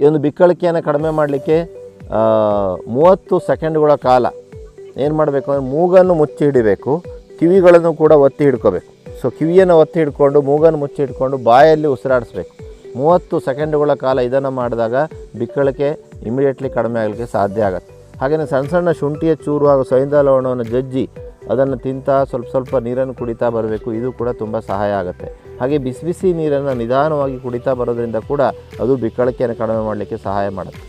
ಈ ಒಂದು ಬಿಕ್ಕಳಿಕೆಯನ್ನು ಕಡಿಮೆ ಮಾಡಲಿಕ್ಕೆ 30 ಸೆಕೆಂಡ್ಗಳ ಕಾಲ ಏನು ಮಾಡಬೇಕು ಅಂದರೆ ಮೂಗನ್ನು ಮುಚ್ಚಿ ಹಿಡಿಬೇಕು, ಕಿವಿಗಳನ್ನು ಕೂಡ ಒತ್ತಿ ಹಿಡ್ಕೋಬೇಕು. ಸೊ ಕಿವಿಯನ್ನು ಒತ್ತಿ ಹಿಡ್ಕೊಂಡು ಮೂಗನ್ನು ಮುಚ್ಚಿ ಹಿಡ್ಕೊಂಡು ಬಾಯಲ್ಲಿ ಉಸಿರಾಡಿಸ್ಬೇಕು. 30 ಸೆಕೆಂಡ್ಗಳ ಕಾಲ ಇದನ್ನು ಮಾಡಿದಾಗ ಬಿಕ್ಕಳಿಕೆ ಇಮಿಡಿಯೇಟ್ಲಿ ಕಡಿಮೆ ಆಗಲಿಕ್ಕೆ ಸಾಧ್ಯ ಆಗುತ್ತೆ. ಹಾಗೆಯೇ ಸಣ್ಣ ಸಣ್ಣ ಶುಂಠಿಯ ಚೂರು ಹಾಗೂ ಸೈಂಧವ ಲವಣವನ್ನು ಜಜ್ಜಿ ಅದನ್ನು ತಿಂತಾ ಸ್ವಲ್ಪ ನೀರನ್ನು ಕುಡಿತಾ ಬರಬೇಕು. ಇದು ಕೂಡ ತುಂಬ ಸಹಾಯ ಆಗುತ್ತೆ. ಹಾಗೆ ಬಿಸಿ ಬಿಸಿ ನೀರನ್ನು ನಿಧಾನವಾಗಿ ಕುಡಿತಾ ಬರೋದ್ರಿಂದ ಕೂಡ ಅದು ಬಿಕ್ಕಳಿಕೆಯನ್ನು ಕಡಿಮೆ ಮಾಡಲಿಕ್ಕೆ ಸಹಾಯ ಮಾಡುತ್ತೆ.